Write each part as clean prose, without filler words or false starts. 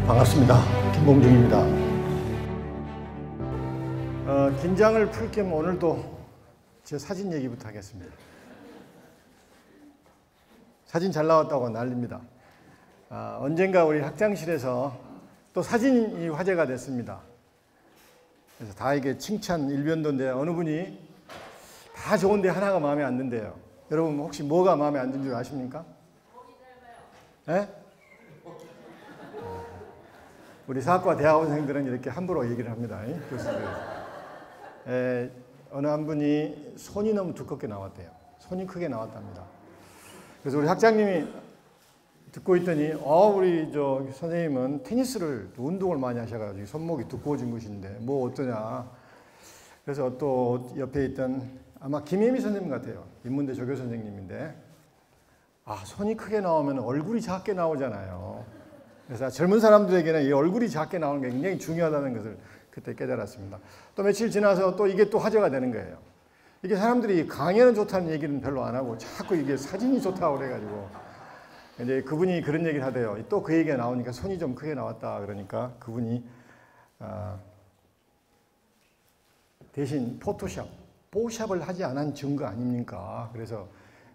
반갑습니다. 김봉중입니다. 긴장을 풀 겸 오늘도 제 사진 얘기부터 하겠습니다. 사진 잘 나왔다고 난립니다. 언젠가 우리 학장실에서 또 사진이 화제가 됐습니다. 그래서 다 이게 칭찬 일변도인데 어느 분이 다 좋은데 하나가 마음에 안 든대요. 여러분 혹시 뭐가 마음에 안 든 줄 아십니까? 네? 우리 사학과 대학원생들은 이렇게 함부로 얘기를 합니다. 교수들. 어느 한 분이 손이 너무 두껍게 나왔대요. 손이 크게 나왔답니다. 그래서 우리 학장님이 듣고 있더니 우리 저 선생님은 테니스를 운동을 많이 하셔가지고 손목이 두꺼워진 것인데 뭐 어떠냐. 그래서 또 옆에 있던 아마 김혜미 선생님 같아요. 인문대 조교 선생님인데 손이 크게 나오면 얼굴이 작게 나오잖아요. 그래서 젊은 사람들에게는 이 얼굴이 작게 나오는 게 굉장히 중요하다는 것을 그때 깨달았습니다. 또 며칠 지나서 또 이게 또 화제가 되는 거예요. 이게 사람들이 강연은 좋다는 얘기는 별로 안 하고 자꾸 이게 사진이 좋다고 그래가지고 이제 그분이 그런 얘기를 하대요. 또 그 얘기가 나오니까 손이 좀 크게 나왔다 그러니까 그분이 대신 포샵을 하지 않은 증거 아닙니까? 그래서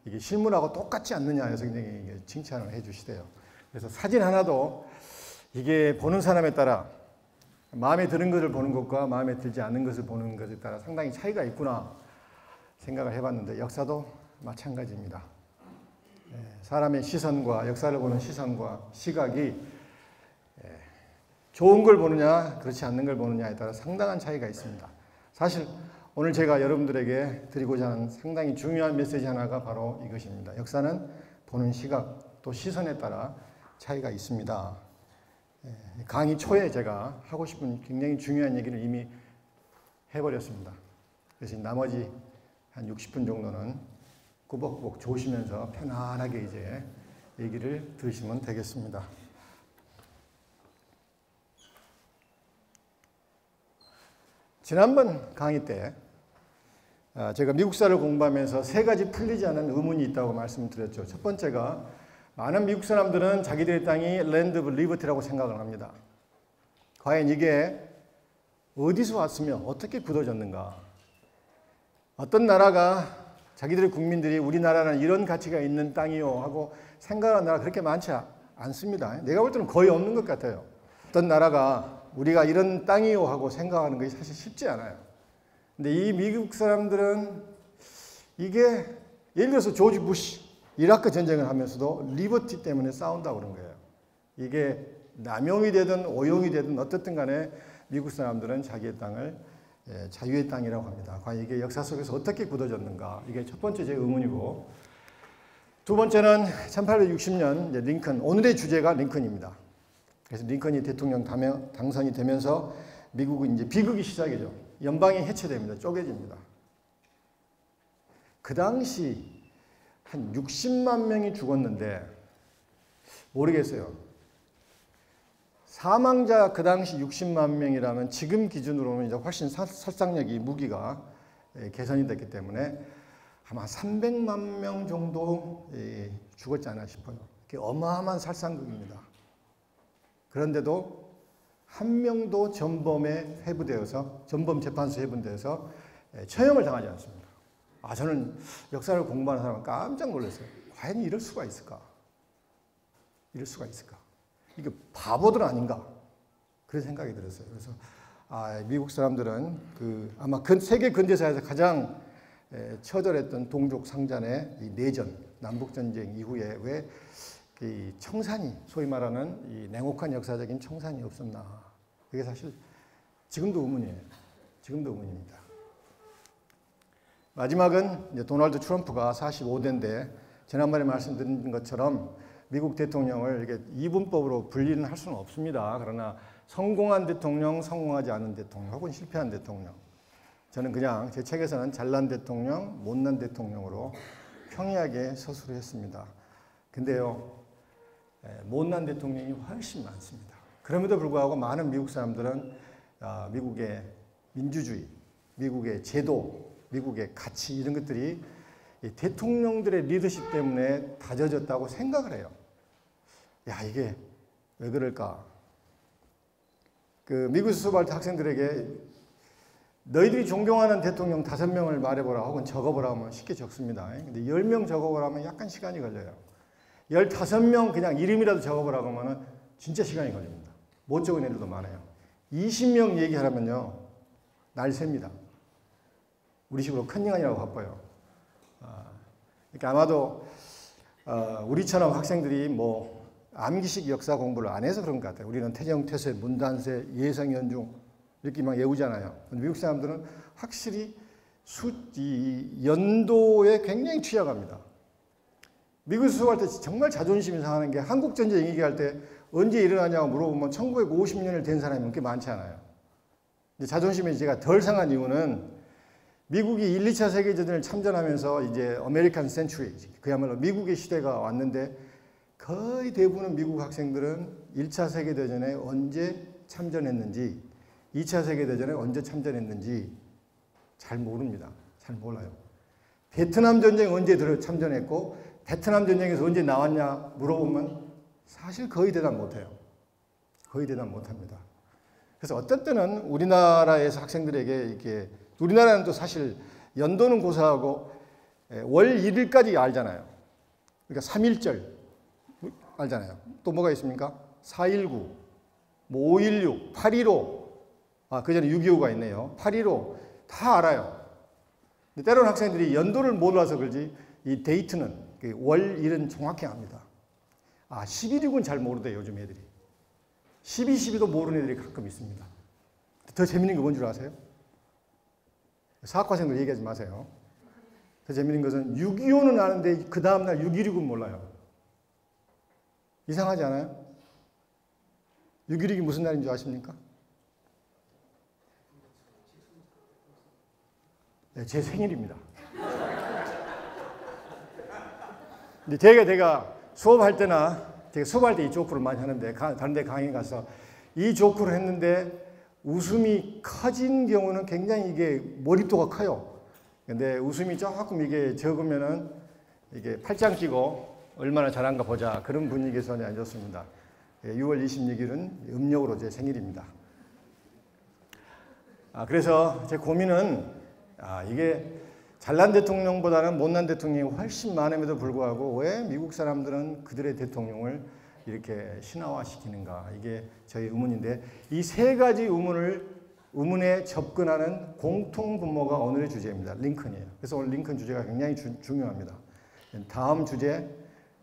이게 실물하고 똑같지 않느냐 해서 굉장히 칭찬을 해 주시대요. 그래서 사진 하나도 이게 보는 사람에 따라 마음에 드는 것을 보는 것과 마음에 들지 않는 것을 보는 것에 따라 상당히 차이가 있구나 생각을 해봤는데 역사도 마찬가지입니다. 사람의 시선과 역사를 보는 시선과 시각이 좋은 걸 보느냐 그렇지 않는 걸 보느냐에 따라 상당한 차이가 있습니다. 사실 오늘 제가 여러분들에게 드리고자 하는 상당히 중요한 메시지 하나가 바로 이것입니다. 역사는 보는 시각 또 시선에 따라 차이가 있습니다. 강의 초에 제가 하고 싶은 굉장히 중요한 얘기를 이미 해버렸습니다. 그래서 나머지 한 60분 정도는 꾸벅꾸벅 조시면서 편안하게 이제 얘기를 들으시면 되겠습니다. 지난번 강의 때 제가 미국사를 공부하면서 세 가지 풀리지 않은 의문이 있다고 말씀드렸죠. 첫 번째가 많은 미국 사람들은 자기들의 땅이 랜드 오브 리버티라고 생각을 합니다. 과연 이게 어디서 왔으며 어떻게 굳어졌는가? 어떤 나라가 자기들의 국민들이 우리나라는 이런 가치가 있는 땅이요 하고 생각하는 나라가 그렇게 많지 않습니다. 내가 볼 때는 거의 없는 것 같아요. 어떤 나라가 우리가 이런 땅이요 하고 생각하는 것이 사실 쉽지 않아요. 근데 이 미국 사람들은 이게 예를 들어서 조지 부시 이라크 전쟁을 하면서도 리버티 때문에 싸운다고 그런 거예요. 이게 남용이 되든 오용이 되든 어떻든 간에 미국 사람들은 자기의 땅을 자유의 땅이라고 합니다. 과연 이게 역사 속에서 어떻게 굳어졌는가? 이게 첫 번째 제 의문이고 두 번째는 1860년 링컨, 오늘의 주제가 링컨입니다. 그래서 링컨이 대통령 당선이 되면서 미국은 이제 비극이 시작이죠. 연방이 해체됩니다. 쪼개집니다. 그 당시 한 60만 명이 죽었는데 모르겠어요. 사망자 그 당시 60만 명이라면 지금 기준으로는 이제 훨씬 살상력이 무기가 개선이 됐기 때문에 아마 300만 명 정도 죽었지 않나 싶어요. 어마어마한 살상극입니다. 그런데도 한 명도 전범에 회부되어서 전범 재판소에 회부되어서 처형을 당하지 않습니다. 저는 역사를 공부하는 사람은 깜짝 놀랐어요. 과연 이럴 수가 있을까? 이럴 수가 있을까? 이게 바보들 아닌가? 그런 생각이 들었어요. 그래서 미국 사람들은 아마 세계 근대사에서 가장 처절했던 동족 상잔의 이 내전, 남북전쟁 이후에 왜 이 청산이 소위 말하는 이 냉혹한 역사적인 청산이 없었나? 이게 사실 지금도 의문이에요. 지금도 의문입니다. 마지막은 이제 도널드 트럼프가 45대인데 지난번에 말씀드린 것처럼 미국 대통령을 이렇게 이분법으로 분리는 할 수는 없습니다. 그러나 성공한 대통령, 성공하지 않은 대통령, 혹은 실패한 대통령. 저는 그냥 제 책에서는 잘난 대통령, 못난 대통령으로 평이하게 서술을 했습니다. 근데요, 못난 대통령이 훨씬 많습니다. 그럼에도 불구하고 많은 미국 사람들은 미국의 민주주의, 미국의 제도, 미국의 가치 이런 것들이 대통령들의 리더십 때문에 다져졌다고 생각을 해요. 이게 왜 그럴까? 그 미국 수업할 때 학생들에게 너희들이 존경하는 대통령 5명을 말해보라 혹은 적어보라 하면 쉽게 적습니다. 근데 10명 적어보라 하면 약간 시간이 걸려요. 15명 그냥 이름이라도 적어보라고 하면 진짜 시간이 걸립니다. 못 적은 애들도 많아요. 20명 얘기하라면요, 날 셉니다. 우리 식으로 컨닝하느라고 바빠요. 그러니까 아마도 우리처럼 학생들이 뭐 암기식 역사 공부를 안 해서 그런 것 같아요. 우리는 태정태세, 문단세, 예성연중 이렇게 막 외우잖아요. 미국 사람들은 확실히 이 연도에 굉장히 취약합니다. 미국 수업할 때 정말 자존심이 상하는 게 한국전쟁 얘기할 때 언제 일어나냐고 물어보면 1950년을 된 사람이 그렇게 많지 않아요. 자존심이 제가 덜 상한 이유는 미국이 1, 2차 세계대전을 참전하면서 이제 아메리칸 센츄리, 그야말로 미국의 시대가 왔는데 거의 대부분은 미국 학생들은 1차 세계대전에 언제 참전했는지 2차 세계대전에 언제 참전했는지 잘 모릅니다. 잘 몰라요. 베트남 전쟁 언제 참전했고 베트남 전쟁에서 언제 나왔냐 물어보면 사실 거의 대답 못해요. 거의 대답 못합니다. 그래서 어떤 때는 우리나라에서 학생들에게 이렇게 우리나라는 또 사실 연도는 고사하고 월 1일까지 알잖아요. 그러니까 3.1절 알잖아요. 또 뭐가 있습니까? 4.19, 뭐 5.16, 8.15, 그 전에 6.25가 있네요. 8.15 다 알아요. 근데 때로는 학생들이 연도를 몰라서 그러지 이 데이트는 월일은 정확히 압니다. 11.6은 잘 모르대요, 요즘 애들이. 12, 12도 모르는 애들이 가끔 있습니다. 더 재밌는 거 뭔 줄 아세요? 사학과생들 얘기하지 마세요. 더 재밌는 것은 6.25는 아는데 그 다음날 6.16은 몰라요. 이상하지 않아요? 6.16이 무슨 날인 줄 아십니까? 네, 제 생일입니다. 근데 제가 수업할 때나 제가 수업할 때 이 조크를 많이 하는데 다른 데 강의 가서 이 조크를 했는데 웃음이 커진 경우는 굉장히 이게 몰입도가 커요. 근데 웃음이 조금 이게 적으면은 이게 팔짱 끼고 얼마나 잘한가 보자 그런 분위기에서 안 좋습니다. 6월 26일은 음력으로 제 생일입니다. 그래서 제 고민은 이게 잘난 대통령보다는 못난 대통령이 훨씬 많음에도 불구하고 왜 미국 사람들은 그들의 대통령을 이렇게 신화화시키는가, 이게 저희 의문인데 이 세 가지 의문에 접근하는 공통분모가 오늘의 주제입니다. 링컨이에요. 그래서 오늘 링컨 주제가 굉장히 중요합니다. 다음 주제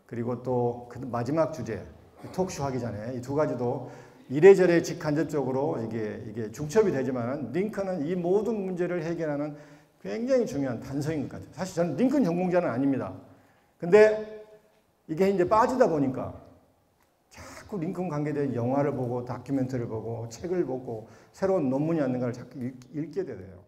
그리고 또 그 마지막 주제 톡쇼 하기 전에 이 두 가지도 이래저래 직간접적으로 이게 중첩이 되지만 링컨은 이 모든 문제를 해결하는 굉장히 중요한 단서인 것 같아요. 사실 저는 링컨 전공자는 아닙니다. 근데 이게 이제 빠지다 보니까 자꾸 링컨 관계된 영화를 보고 다큐멘터리를 보고 책을 보고 새로운 논문이 왔는가를 자꾸 읽게 돼요.